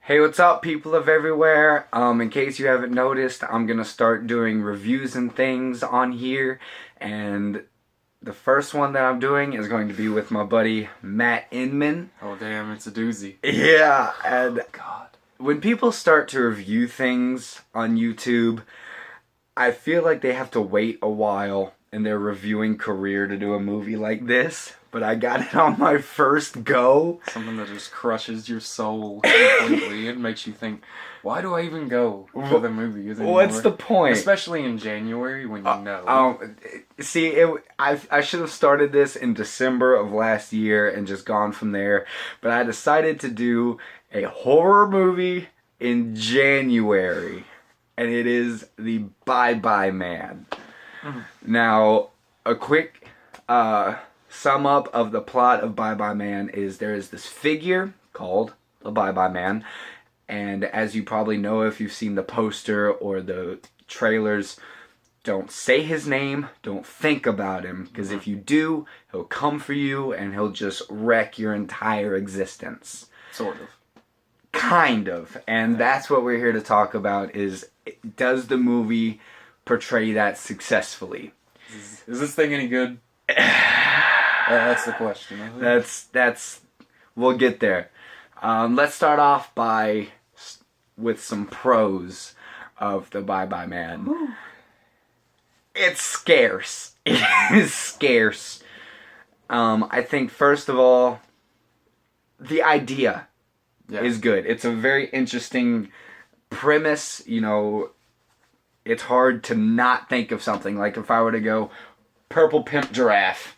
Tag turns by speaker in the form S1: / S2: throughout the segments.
S1: Hey, what's up, people of everywhere? In case you haven't noticed, I'm gonna start doing reviews and things on here, and the first one that I'm doing is going to be with my buddy Matt Inman.
S2: Oh damn, it's a doozy.
S1: Yeah, and
S2: God.
S1: when people start to review things on YouTube, I feel like they have to wait a while in their reviewing career to do a movie like this, but I got it on my first go.
S2: Something that just crushes your soul completely. It makes you think, why do I even go for the movie anymore?
S1: What's the point?
S2: Especially in January when you know.
S1: See, I should have started this in December of last year and just gone from there, but I decided to do a horror movie in January, and it is the Bye Bye Man. Now, a quick sum up of the plot of Bye Bye Man is there is this figure called the Bye Bye Man, and as you probably know if you've seen the poster or the trailers, don't say his name, don't think about him, because if you do, he'll come for you and he'll just wreck your entire existence.
S2: Sort of.
S1: Kind of. And that's what we're here to talk about is, does the movie portray that successfully?
S2: Is this thing any good? That's the question.
S1: That's we'll get there. Let's start off with some pros of the Bye Bye Man. Ooh. It's scarce. It is scarce. I think first of all, the idea is good. It's a very interesting premise. You know, it's hard to not think of something. Like if I were to go, purple pimp giraffe.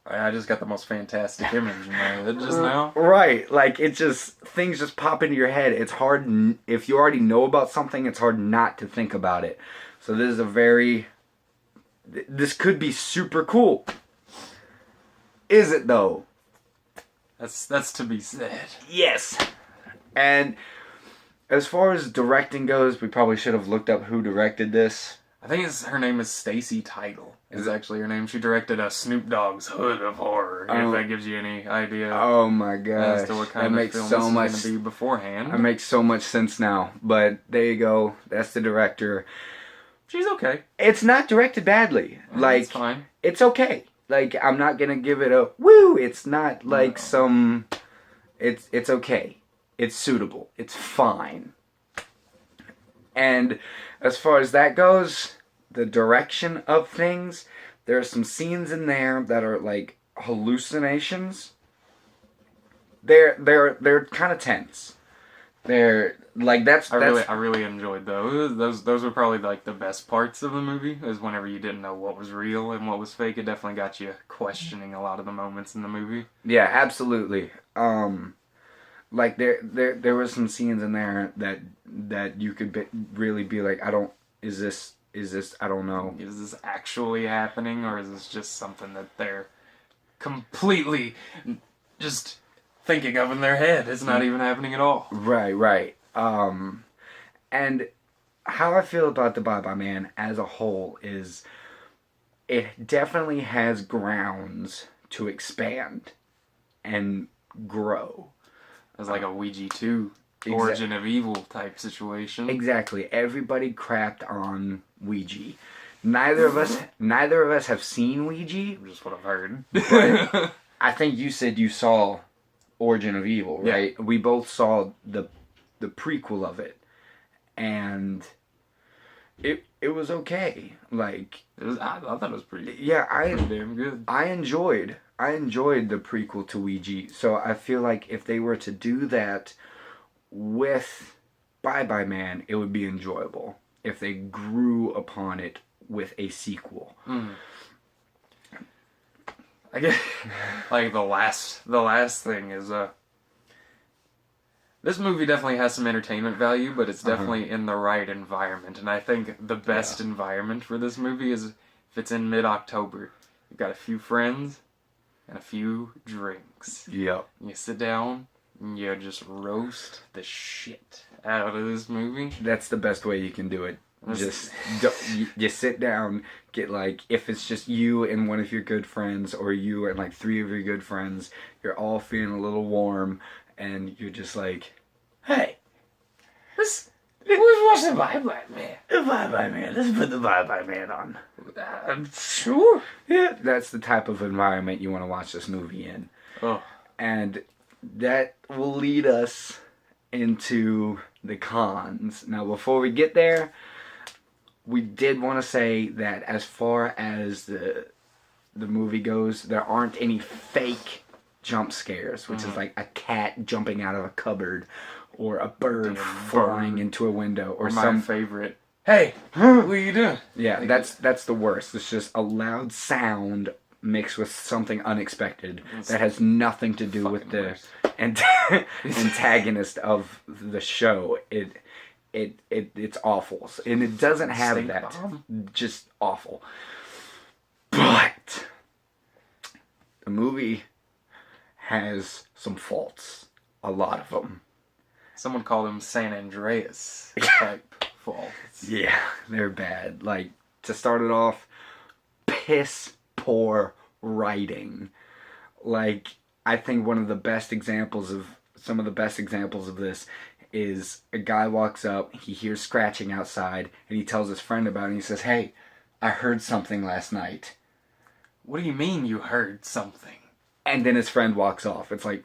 S2: I just got the most fantastic image in my head just now.
S1: Right, like it just, things just pop into your head. It's hard, if you already know about something, it's hard not to think about it. So this could be super cool. Is it though?
S2: That's to be said.
S1: Yes. And as far as directing goes, we probably should have looked up who directed this.
S2: I think her name is Stacy Title. Is actually her name. She directed Snoop Dogg's Hood of Horror. If that gives you any idea.
S1: Oh my gosh,
S2: as to what kind
S1: that
S2: of
S1: makes
S2: film
S1: so
S2: this is
S1: much
S2: going to be beforehand.
S1: It makes so much sense now. But there you go. That's the director.
S2: She's okay.
S1: It's not directed badly. Like
S2: it's fine.
S1: It's okay. Like I'm not gonna give it a woo. It's not like It's okay. It's suitable. It's fine. And as far as that goes, the direction of things, there are some scenes in there that are like hallucinations. They're kind of tense. They're like
S2: I really enjoyed those. Those were probably like the best parts of the movie. Is whenever you didn't know what was real and what was fake. It definitely got you questioning a lot of the moments in the movie.
S1: Yeah, absolutely. Like there were some scenes in there that you could really be like, is this I don't know.
S2: Is this actually happening, or is this just something that they're completely just thinking of in their head? It's not even happening at all.
S1: Right. And how I feel about the Bye Bye Man as a whole is it definitely has grounds to expand and grow.
S2: It's like a Ouija 2 Origin of Evil type situation.
S1: Exactly. Everybody crapped on Ouija. Neither of us have seen Ouija.
S2: Just what I've heard.
S1: But I think you said you saw Origin of Evil, right? Yeah. We both saw the prequel of it, and it was okay. Like
S2: I thought it was pretty.
S1: Yeah,
S2: pretty damn good.
S1: I enjoyed the prequel to Ouija. So I feel like if they were to do that with Bye Bye Man, it would be enjoyable if they grew upon it with a sequel.
S2: I guess like the last thing is this movie definitely has some entertainment value, but it's definitely in the right environment. And I think the best environment for this movie is if it's in mid-October. You've got a few friends and a few drinks.
S1: Yep.
S2: You sit down and you just roast the shit out of this movie.
S1: That's the best way you can do it. Just sit down, get like, if it's just you and one of your good friends, or you and like 3 of your good friends, you're all feeling a little warm, and you're just like, hey,
S2: What's the Bye-Bye Man?
S1: The Bye-Bye Man. Let's put the Bye-Bye Man on.
S2: Sure.
S1: Yeah, that's the type of environment you want to watch this movie in.
S2: Oh.
S1: And that will lead us into the cons. Now, before we get there, we did want to say that as far as the movie goes, there aren't any fake jump scares, which is like a cat jumping out of a cupboard or a bird flying into a window or
S2: my favorite. Hey, what are you doing?
S1: Yeah, that's the worst. It's just a loud sound mixed with something unexpected that has nothing to do with the antagonist of the show. It's awful, and it doesn't have
S2: Stink
S1: that.
S2: bomb?
S1: Just awful. But the movie has some faults, a lot of them.
S2: Someone called them San Andreas type faults.
S1: Yeah, they're bad. Like, to start it off, piss poor writing. Like, I think some of the best examples of this is a guy walks up, he hears scratching outside, and he tells his friend about it, and he says, "Hey, I heard something last night."
S2: What do you mean you heard something?
S1: And then his friend walks off. It's like,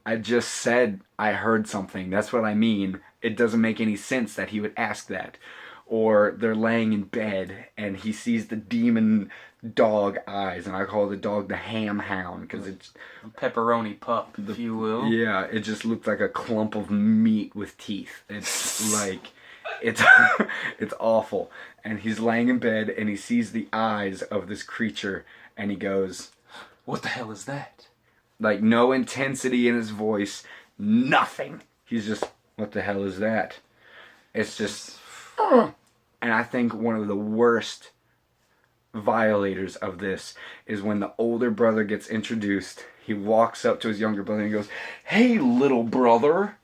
S1: I just said I heard something. That's what I mean. It doesn't make any sense that he would ask that. Or they're laying in bed and he sees the demon dog eyes, and I call the dog the ham hound because it's
S2: a pepperoni pup, if you will.
S1: Yeah, it just looks like a clump of meat with teeth. It's like it's it's awful. And he's laying in bed and he sees the eyes of this creature and he goes,
S2: "What the hell is that?"
S1: Like, no intensity in his voice, nothing. He's just, "What the hell is that?" It's just, and I think one of the worst violators of this is when the older brother gets introduced. He walks up to his younger brother and he goes, "Hey, little brother."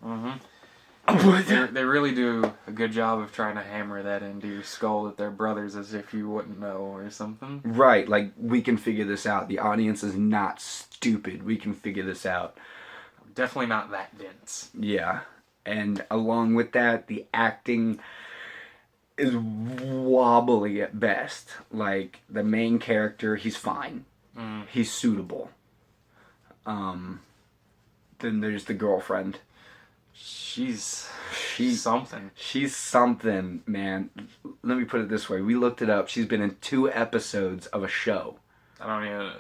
S2: They really do a good job of trying to hammer that into your skull that they're brothers as if you wouldn't know or something.
S1: Right, like, we can figure this out. The audience is not stupid. We can figure this out.
S2: Definitely not that dense.
S1: Yeah. And along with that, the acting is wobbly at best. Like, the main character, he's fine. He's suitable. Then there's the girlfriend.
S2: She's something.
S1: She's something, man. Let me put it this way. We looked it up. She's been in 2 episodes of a show.
S2: I don't even...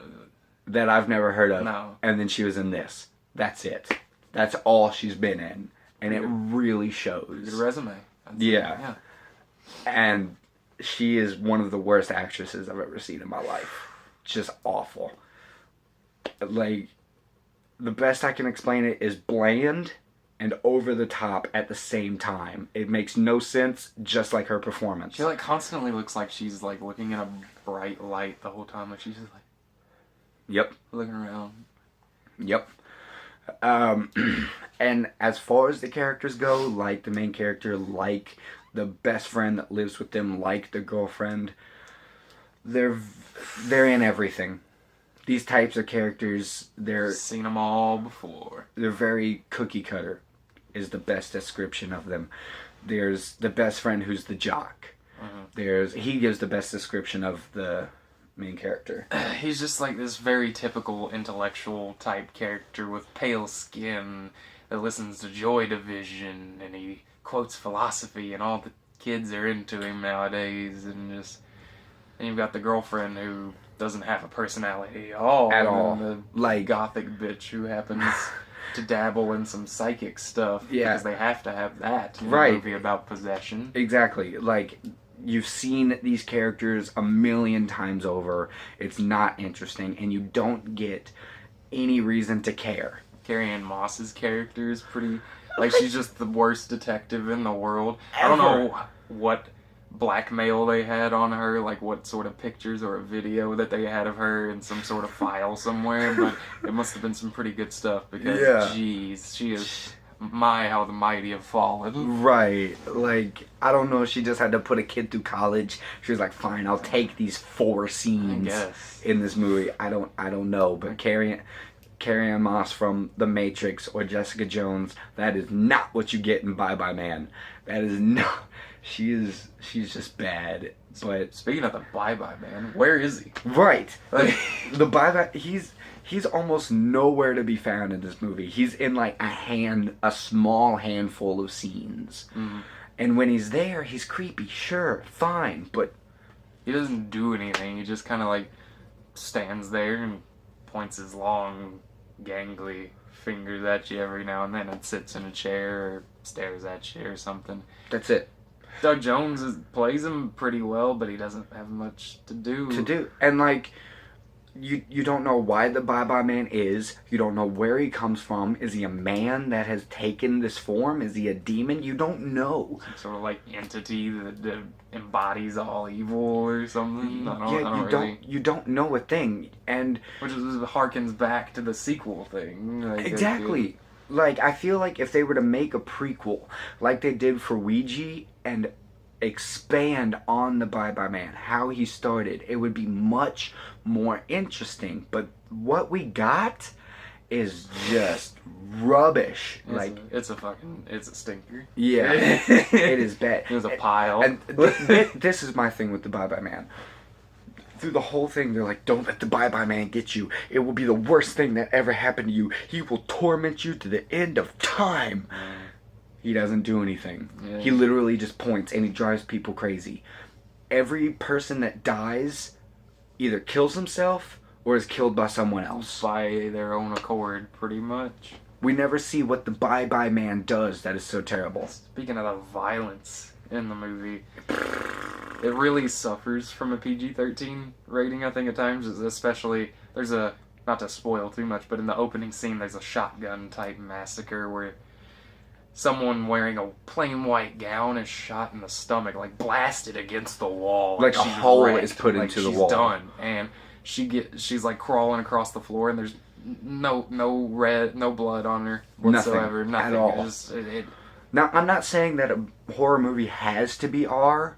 S1: That I've never heard of.
S2: No.
S1: And then she was in this. That's it. That's all she's been in. And it really shows.
S2: Good resume.
S1: Yeah. And she is one of the worst actresses I've ever seen in my life. Just awful. Like, the best I can explain it is bland and over the top at the same time. It makes no sense, just like her performance.
S2: She like constantly looks like she's like looking at a bright light the whole time, like she's just like...
S1: Yep.
S2: Looking around.
S1: Yep. And as far as the characters go, like the main character, like the best friend that lives with them, like the girlfriend, they're in everything. These types of characters,
S2: seen them all before.
S1: They're very cookie cutter, is the best description of them. There's the best friend who's the jock. He gives the best description of the main character.
S2: He's just like this very typical intellectual type character with pale skin that listens to Joy Division, and he quotes philosophy, and all the kids are into him nowadays, and you've got the girlfriend who doesn't have a personality at all. The
S1: like
S2: gothic bitch who happens to dabble in some psychic stuff.
S1: Yeah.
S2: Because they have to have that in
S1: right.
S2: a movie about possession.
S1: Exactly. Like, you've seen these characters a million times over. It's not interesting, and you don't get any reason to care.
S2: Carrie-Anne Moss's character is pretty... Like, she's just the worst detective in the world.
S1: Ever.
S2: I don't know what blackmail they had on her, like what sort of pictures or a video that they had of her in some sort of file somewhere, but it must have been some pretty good stuff because, jeez, she is... how the mighty have fallen.
S1: Right. Like, I don't know if she just had to put a kid through college. She was like, fine, I'll take these 4 scenes in this movie. I don't know. But Carrie, Carrie-Anne Moss from The Matrix or Jessica Jones. That is not what you get in Bye Bye Man. That is not. She's just bad. But
S2: speaking of the Bye Bye Man, where is he?
S1: Right. The Bye Bye. He's almost nowhere to be found in this movie. He's in like a small handful of scenes.
S2: Mm-hmm.
S1: And when he's there, he's creepy. Sure, fine, but
S2: he doesn't do anything. He just kind of like stands there and points his long, gangly fingers at you every now and then and sits in a chair or stares at you or something.
S1: That's it.
S2: Doug Jones plays him pretty well, but he doesn't have much to do.
S1: And like, you don't know why the Bye Bye Man is. You don't know where he comes from. Is he a man that has taken this form? Is he a demon? You don't know.
S2: Some sort of like entity that embodies all evil or something.
S1: You don't know a thing, and
S2: which harkens back to the sequel thing. Like,
S1: exactly. Like, I feel like if they were to make a prequel, like they did for Ouija, and expand on the Bye Bye Man, how he started, it would be much more interesting. But what we got is just rubbish.
S2: It's a stinker.
S1: Yeah, it is bad.
S2: It was a pile.
S1: And this is my thing with the Bye Bye Man. Through the whole thing, they're like, don't let the Bye Bye Man get you. It will be the worst thing that ever happened to you. He will torment you to the end of time. He doesn't do anything. Yeah. He literally just points, and he drives people crazy. Every person that dies either kills himself or is killed by someone else.
S2: By their own accord, pretty much.
S1: We never see what the Bye Bye Man does that is so terrible.
S2: Speaking of the violence in the movie, it really suffers from a PG-13 rating, I think, at times. Especially, there's not to spoil too much, but in the opening scene, there's a shotgun-type massacre where someone wearing a plain white gown is shot in the stomach, like blasted against the wall.
S1: Like a hole is put into the wall.
S2: She's done, and she's like crawling across the floor, and there's no blood on her whatsoever. Nothing
S1: at all. Now, I'm not saying that a horror movie has to be R,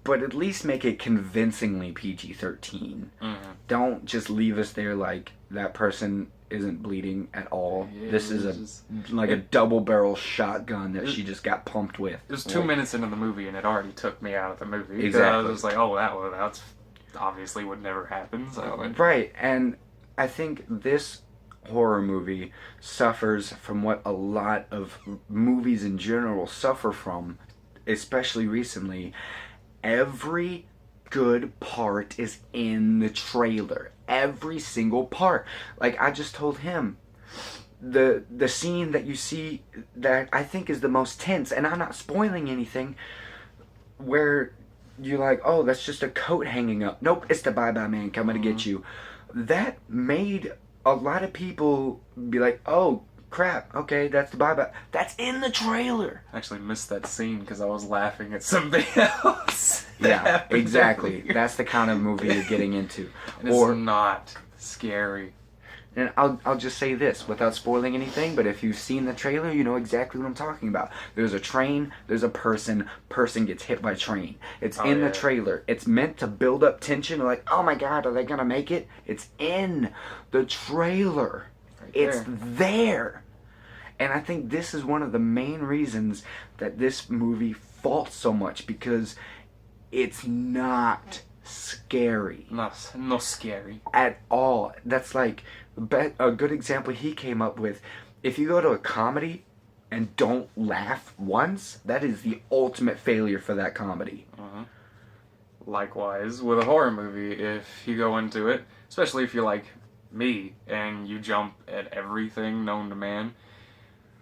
S1: but at least make it convincingly PG-13. Mm-hmm. Don't just leave us there like that person isn't bleeding at all. Yeah, this is a double-barrel shotgun that she just got pumped with.
S2: It was 2 minutes into the movie, and it already took me out of the movie.
S1: Exactly.
S2: I was like, oh, that's obviously would never happen. So.
S1: Right, and I think this horror movie suffers from what a lot of movies in general suffer from, especially recently. Every good part is in the trailer. Every single part. Like I just told him, the scene that you see that I think is the most tense, and I'm not spoiling anything, where you're like, oh, that's just a coat hanging up. Nope, it's the Bye Bye Man coming to get you. That made a lot of people be like, oh, crap, okay, that's the Bye Bye. That's in the trailer.
S2: I actually missed that scene because I was laughing at something else.
S1: Yeah, exactly. That's the kind of movie you're getting into.
S2: And it's not scary.
S1: And I'll just say this without spoiling anything, but if you've seen the trailer, you know exactly what I'm talking about. There's a train, there's a person gets hit by a train. It's in the trailer. It's meant to build up tension, like, oh my god, are they gonna make it? It's in the trailer. It's there. And I think this is one of the main reasons that this movie faults so much, because it's not scary.
S2: No scary.
S1: At all. That's like a good example he came up with. If you go to a comedy and don't laugh once, that is the ultimate failure for that comedy.
S2: Uh-huh. Likewise, with a horror movie, if you go into it, especially if you're like me and you jump at everything known to man,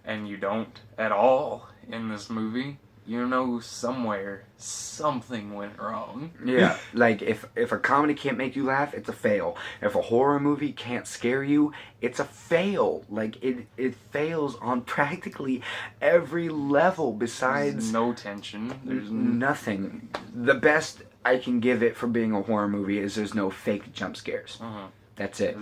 S2: and you don't at all in this movie, you know somewhere something went wrong.
S1: Yeah, like if a comedy can't make you laugh, it's a fail. If a horror movie can't scare you, it's a fail. Like it fails on practically every level. Besides,
S2: there's no tension. There's
S1: nothing. The best I can give it for being a horror movie is there's no fake jump scares. That's it.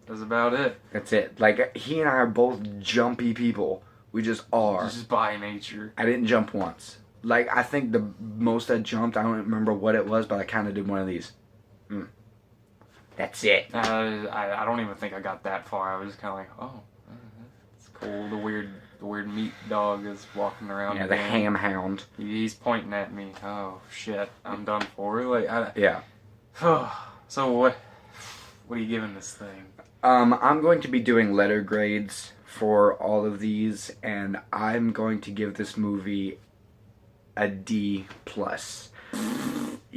S2: That's about it.
S1: That's it. Like, he and I are both jumpy people. We just are.
S2: Just by nature.
S1: I didn't jump once. Like, I think the most I jumped, I don't remember what it was, but I kind of did one of these. That's it.
S2: I don't even think I got that far. I was just kind of like, oh, it's cool. The weird meat dog is walking around.
S1: Yeah, the ham hound.
S2: He's pointing at me. Oh shit, I'm done for. Like,
S1: yeah.
S2: So what are you giving this thing?
S1: I'm going to be doing letter grades for all of these, and I'm going to give this movie a D+.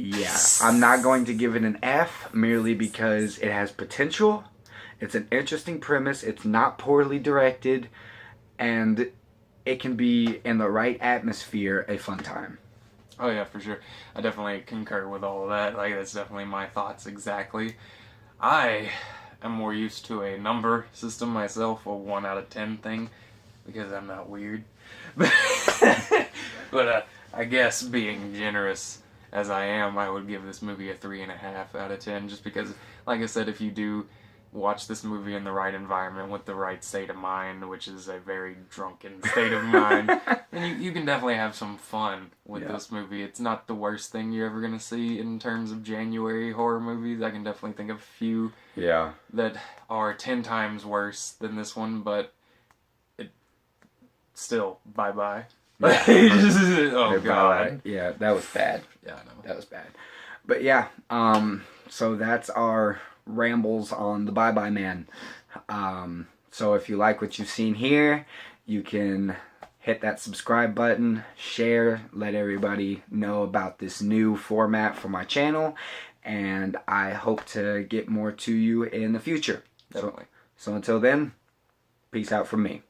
S1: Yeah, I'm not going to give it an F merely because it has potential. It's an interesting premise. It's not poorly directed, and it can be in the right atmosphere a fun time.
S2: Oh yeah, for sure. I definitely concur with all of that. Like, that's definitely my thoughts exactly. I am more used to a number system myself, a 1 out of 10 thing, because I'm not weird. But I guess being generous as I am, I would give this movie a 3.5 out of 10, just because, like I said, if you do watch this movie in the right environment with the right state of mind, which is a very drunken state of mind, then you can definitely have some fun with this movie. It's not the worst thing you're ever going to see in terms of January horror movies. I can definitely think of a few that are 10 times worse than this one, but it still, bye-bye. Oh god.
S1: Yeah, that was bad.
S2: Yeah, I know.
S1: That was bad. But yeah, so that's our rambles on the Bye Bye Man. So if you like what you've seen here, you can hit that subscribe button, share, let everybody know about this new format for my channel, and I hope to get more to you in the future.
S2: Definitely.
S1: So until then, peace out from me.